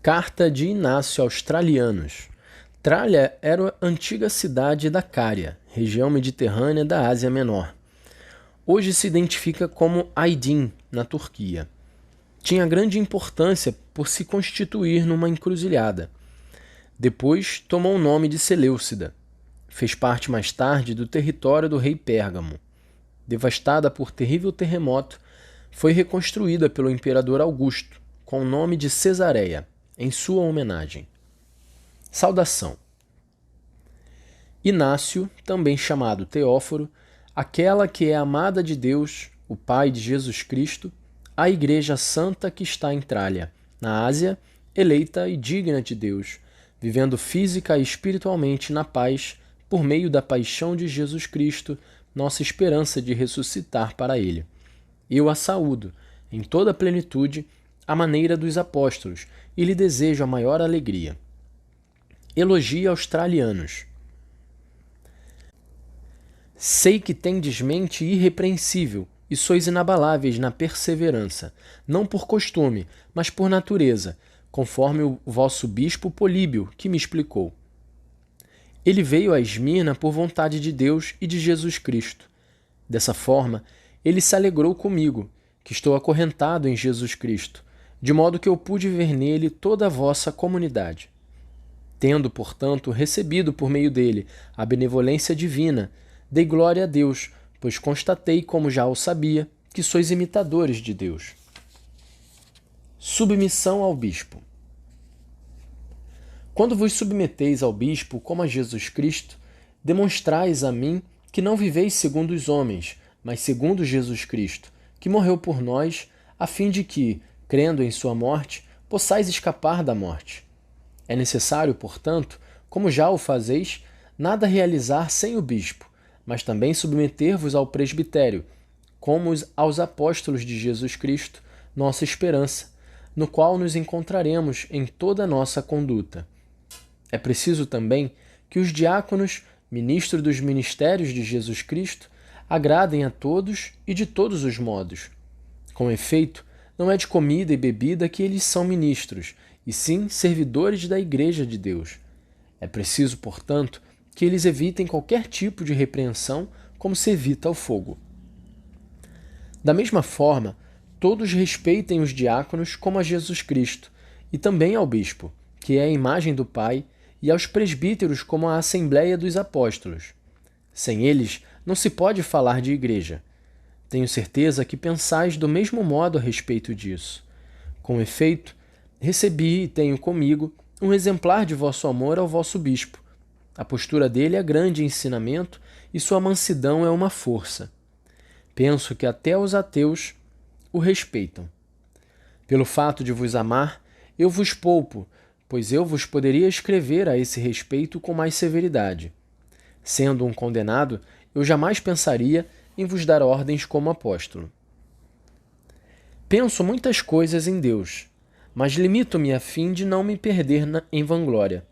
Carta de Inácio aos Trallianos. Trália era a antiga cidade da Cária, região mediterrânea da Ásia Menor. Hoje se identifica como Aydin, na Turquia. Tinha grande importância por se constituir numa encruzilhada. Depois tomou o nome de Seleucida. Fez parte mais tarde do território do rei Pérgamo. Devastada por terrível terremoto, foi reconstruída pelo imperador Augusto, com o nome de Cesareia, em sua homenagem. Saudação. Inácio, também chamado Teóforo, aquela que é amada de Deus, o Pai de Jesus Cristo, a Igreja Santa que está em Trália, na Ásia, eleita e digna de Deus, vivendo física e espiritualmente na paz, por meio da paixão de Jesus Cristo, nossa esperança de ressuscitar para Ele. Eu a saúdo, em toda a plenitude, à maneira dos apóstolos, e lhe desejo a maior alegria. Elogia aos Trallianos. Sei que tendes mente irrepreensível e sois inabaláveis na perseverança, não por costume, mas por natureza, conforme o vosso bispo Políbio, que me explicou. Ele veio a Esmirna por vontade de Deus e de Jesus Cristo. Dessa forma, ele se alegrou comigo, que estou acorrentado em Jesus Cristo, de modo que eu pude ver nele toda a vossa comunidade. Tendo, portanto, recebido por meio dele a benevolência divina, dei glória a Deus, pois constatei, como já o sabia, que sois imitadores de Deus. Submissão ao bispo. Quando vos submeteis ao bispo como a Jesus Cristo, demonstrais a mim que não viveis segundo os homens, mas segundo Jesus Cristo, que morreu por nós, a fim de que, crendo em sua morte, possais escapar da morte. É necessário, portanto, como já o fazeis, nada realizar sem o bispo, mas também submeter-vos ao presbitério, como aos apóstolos de Jesus Cristo, nossa esperança, no qual nos encontraremos em toda a nossa conduta. É preciso também que os diáconos, ministros dos ministérios de Jesus Cristo, agradem a todos e de todos os modos. Com efeito, não é de comida e bebida que eles são ministros, e sim servidores da Igreja de Deus. É preciso, portanto, que eles evitem qualquer tipo de repreensão, como se evita o fogo. Da mesma forma, todos respeitem os diáconos como a Jesus Cristo, e também ao bispo, que é a imagem do Pai, e aos presbíteros como a Assembleia dos Apóstolos. Sem eles, não se pode falar de igreja. Tenho certeza que pensais do mesmo modo a respeito disso. Com efeito, recebi e tenho comigo um exemplar de vosso amor ao vosso bispo. A postura dele é grande ensinamento e sua mansidão é uma força. Penso que até os ateus o respeitam. Pelo fato de vos amar, eu vos poupo, pois eu vos poderia escrever a esse respeito com mais severidade. Sendo um condenado, eu jamais pensaria em vos dar ordens como apóstolo. Penso muitas coisas em Deus, mas limito-me a fim de não me perder em vanglória.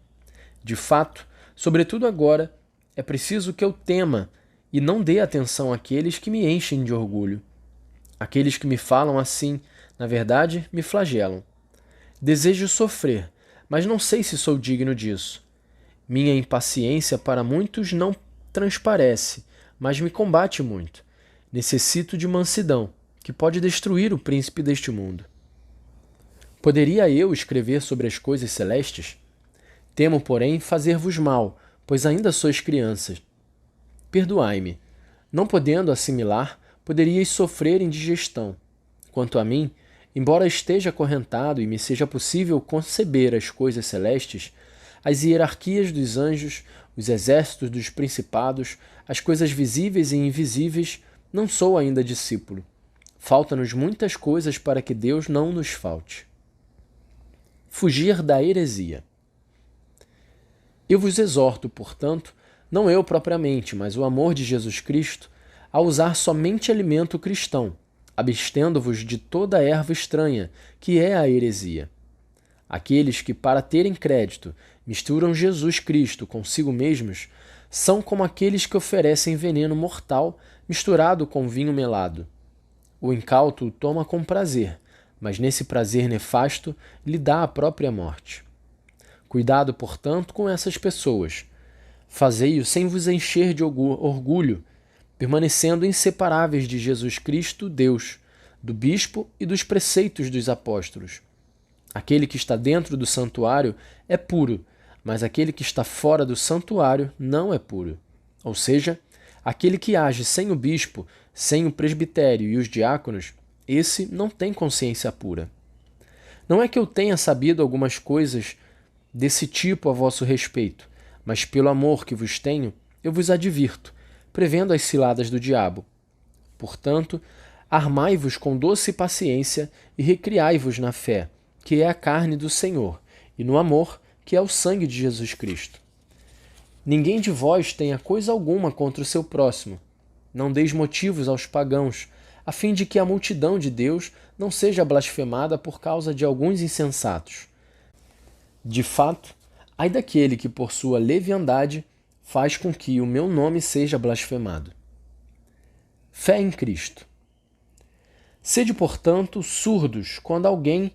De fato, sobretudo agora, é preciso que eu tema e não dê atenção àqueles que me enchem de orgulho. Aqueles que me falam assim, na verdade, me flagelam. Desejo sofrer, mas não sei se sou digno disso. Minha impaciência para muitos não transparece, mas me combate muito. Necessito de mansidão, que pode destruir o príncipe deste mundo. Poderia eu escrever sobre as coisas celestes? Temo, porém, fazer-vos mal, pois ainda sois crianças. Perdoai-me. Não podendo assimilar, poderíeis sofrer indigestão. Quanto a mim, embora esteja acorrentado e me seja possível conceber as coisas celestes, as hierarquias dos anjos, os exércitos dos principados, as coisas visíveis e invisíveis, não sou ainda discípulo. Faltam-nos muitas coisas para que Deus não nos falte. Fugir da heresia. Eu vos exorto, portanto, não eu propriamente, mas o amor de Jesus Cristo, a usar somente alimento cristão, abstendo-vos de toda erva estranha, que é a heresia. Aqueles que, para terem crédito, misturam Jesus Cristo consigo mesmos, são como aqueles que oferecem veneno mortal misturado com vinho melado. O incauto o toma com prazer, mas nesse prazer nefasto lhe dá a própria morte. Cuidado, portanto, com essas pessoas. Fazei-o sem vos encher de orgulho, permanecendo inseparáveis de Jesus Cristo, Deus, do bispo e dos preceitos dos apóstolos. Aquele que está dentro do santuário é puro, mas aquele que está fora do santuário não é puro. Ou seja, aquele que age sem o bispo, sem o presbitério e os diáconos, esse não tem consciência pura. Não é que eu tenha sabido algumas coisas desse tipo a vosso respeito, mas pelo amor que vos tenho, eu vos advirto, prevendo as ciladas do diabo. Portanto, armai-vos com doce paciência e recriai-vos na fé, que é a carne do Senhor, e no amor, que é o sangue de Jesus Cristo. Ninguém de vós tenha coisa alguma contra o seu próximo. Não deis motivos aos pagãos, a fim de que a multidão de Deus não seja blasfemada por causa de alguns insensatos. De fato, ai daquele que por sua leviandade faz com que o meu nome seja blasfemado. Fé em Cristo. Sede, portanto, surdos quando alguém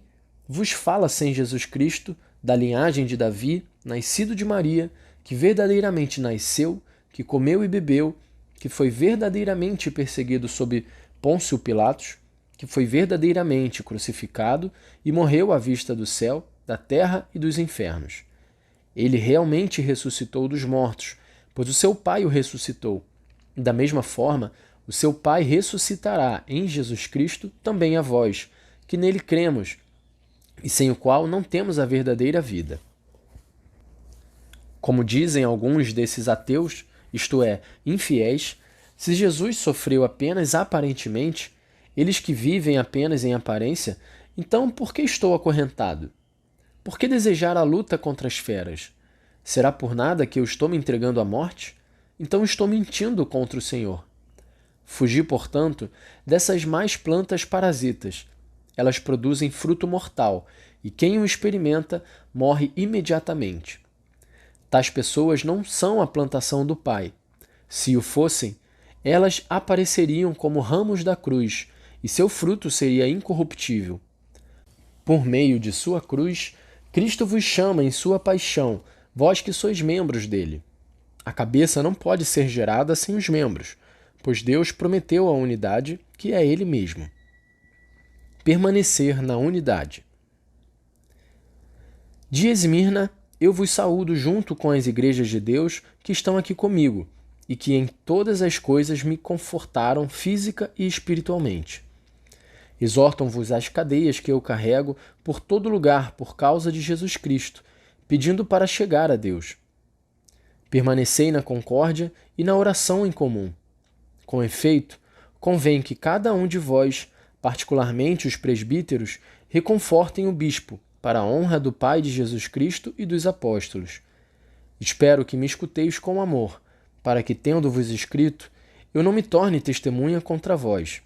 vos fala sem Jesus Cristo, da linhagem de Davi, nascido de Maria, que verdadeiramente nasceu, que comeu e bebeu, que foi verdadeiramente perseguido sob Pôncio Pilatos, que foi verdadeiramente crucificado e morreu à vista do céu, da terra e dos infernos. Ele realmente ressuscitou dos mortos, pois o seu Pai o ressuscitou. Da mesma forma, o seu Pai ressuscitará em Jesus Cristo também a vós, que nele cremos, e sem o qual não temos a verdadeira vida. Como dizem alguns desses ateus, isto é, infiéis, se Jesus sofreu apenas aparentemente, eles que vivem apenas em aparência, então por que estou acorrentado? Por que desejar a luta contra as feras? Será por nada que eu estou me entregando à morte? Então estou mentindo contra o Senhor. Fugi, portanto, dessas más plantas parasitas. Elas produzem fruto mortal, e quem o experimenta morre imediatamente. Tais pessoas não são a plantação do Pai. Se o fossem, elas apareceriam como ramos da cruz, e seu fruto seria incorruptível. Por meio de sua cruz, Cristo vos chama em sua paixão, vós que sois membros dele. A cabeça não pode ser gerada sem os membros, pois Deus prometeu a unidade, que é ele mesmo. Permanecer na unidade. De Esmirna, eu vos saúdo junto com as igrejas de Deus que estão aqui comigo, e que em todas as coisas me confortaram física e espiritualmente. Exortam-vos as cadeias que eu carrego por todo lugar por causa de Jesus Cristo, pedindo para chegar a Deus. Permanecei na concórdia e na oração em comum. Com efeito, convém que cada um de vós, particularmente os presbíteros, reconfortem o bispo, para a honra do Pai de Jesus Cristo e dos apóstolos. Espero que me escuteis com amor, para que, tendo-vos escrito, eu não me torne testemunha contra vós.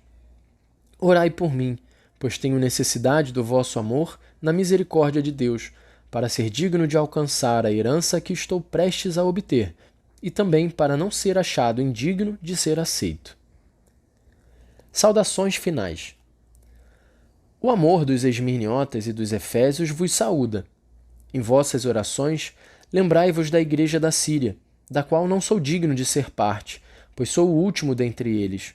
Orai por mim, pois tenho necessidade do vosso amor na misericórdia de Deus, para ser digno de alcançar a herança que estou prestes a obter, e também para não ser achado indigno de ser aceito. Saudações finais. O amor dos esmirniotas e dos efésios vos saúda. Em vossas orações, lembrai-vos da igreja da Síria, da qual não sou digno de ser parte, pois sou o último dentre eles.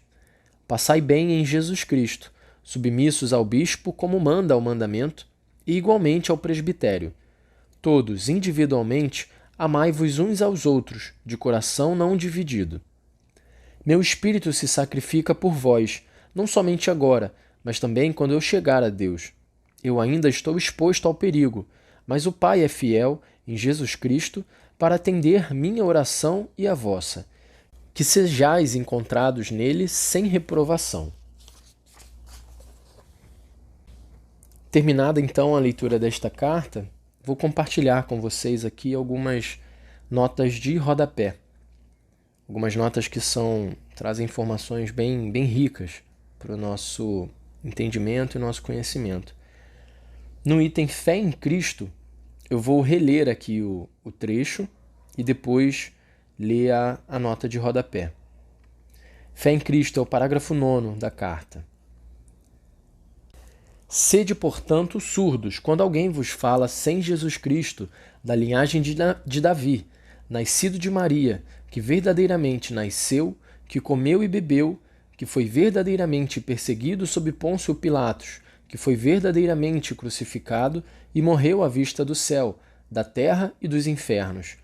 Passai bem em Jesus Cristo, submissos ao bispo como manda o mandamento, e igualmente ao presbitério. Todos, individualmente, amai-vos uns aos outros, de coração não dividido. Meu espírito se sacrifica por vós, não somente agora, mas também quando eu chegar a Deus. Eu ainda estou exposto ao perigo, mas o Pai é fiel, em Jesus Cristo, para atender minha oração e a vossa. Que sejais encontrados nele sem reprovação. Terminada então a leitura desta carta, vou compartilhar com vocês aqui algumas notas de rodapé. Algumas notas que trazem informações bem ricas para o nosso entendimento e nosso conhecimento. No item Fé em Cristo, eu vou reler aqui o trecho e depois ler a nota de rodapé. Fé em Cristo é o parágrafo 9º da carta. Sede, portanto, surdos, quando alguém vos fala sem Jesus Cristo, da linhagem de Davi, nascido de Maria, que verdadeiramente nasceu, que comeu e bebeu, que foi verdadeiramente perseguido sob Pôncio Pilatos, que foi verdadeiramente crucificado e morreu à vista do céu, da terra e dos infernos.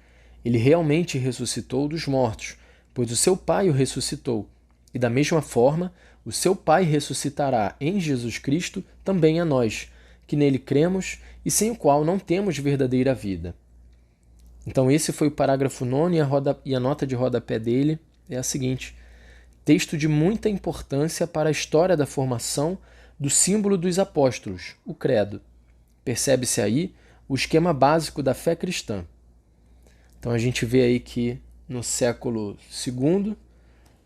Ele realmente ressuscitou dos mortos, pois o seu Pai o ressuscitou, e da mesma forma o seu Pai ressuscitará em Jesus Cristo também a nós, que nele cremos e sem o qual não temos verdadeira vida. Então esse foi o parágrafo 9 e a nota de rodapé dele é a seguinte: texto de muita importância para a história da formação do símbolo dos apóstolos, o credo. Percebe-se aí o esquema básico da fé cristã. Então a gente vê aí que no século II,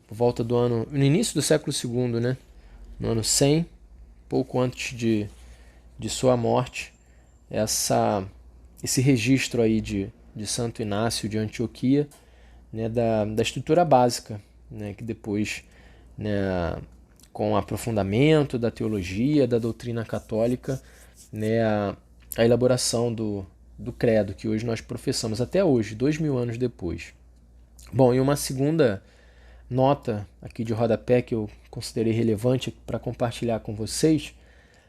por volta do ano, no início do século II, né? No ano 100, pouco antes de sua morte, esse registro aí de Santo Inácio de Antioquia, né, da estrutura básica, né, que depois, né, com o aprofundamento da teologia, da doutrina católica, né, a elaboração do credo que hoje nós professamos, até hoje, 2000 anos depois. Bom, e uma segunda nota aqui de rodapé que eu considerei relevante para compartilhar com vocês,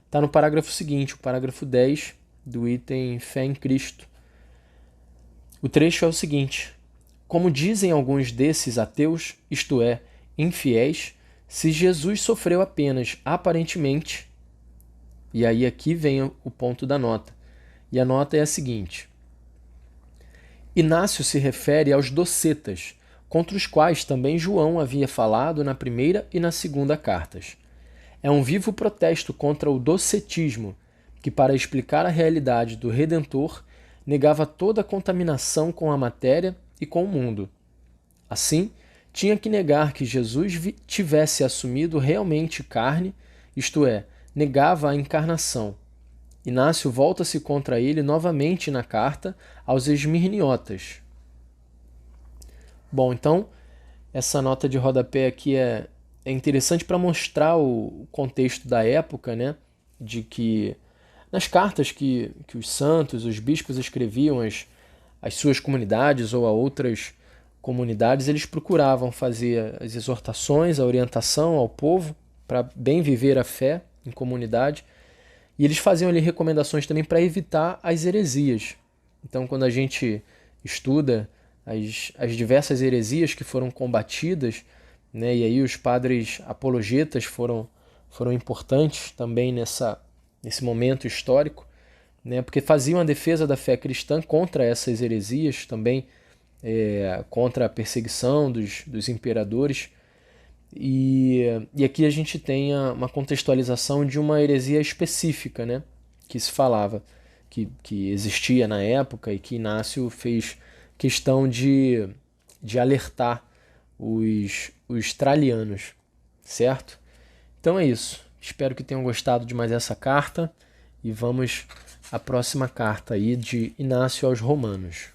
está no parágrafo seguinte, o parágrafo 10 do item Fé em Cristo. O trecho é o seguinte: como dizem alguns desses ateus, isto é, infiéis, se Jesus sofreu apenas aparentemente, e aí aqui vem o ponto da nota, e a nota é a seguinte: Inácio se refere aos docetas, contra os quais também João havia falado na primeira e na segunda cartas. É um vivo protesto contra o docetismo, que, para explicar a realidade do Redentor, negava toda a contaminação com a matéria e com o mundo. Assim, tinha que negar que Jesus tivesse assumido realmente carne, isto é, negava a encarnação. Inácio volta-se contra ele novamente na carta aos esmirniotas. Bom, então, essa nota de rodapé aqui é interessante para mostrar o contexto da época, né? De que nas cartas que os santos, os bispos escreviam às suas comunidades ou a outras comunidades, eles procuravam fazer as exortações, a orientação ao povo para bem viver a fé em comunidade. E eles faziam ali recomendações também para evitar as heresias. Então, quando a gente estuda as diversas heresias que foram combatidas, né, e aí os padres apologetas foram importantes também nesse momento histórico, né, porque faziam a defesa da fé cristã contra essas heresias, também contra a perseguição dos imperadores. E aqui a gente tem uma contextualização de uma heresia específica, né, que se falava, que existia na época e que Inácio fez questão de alertar os tralianos, certo? Então é isso. Espero que tenham gostado de mais essa carta e vamos à próxima carta aí de Inácio aos Romanos.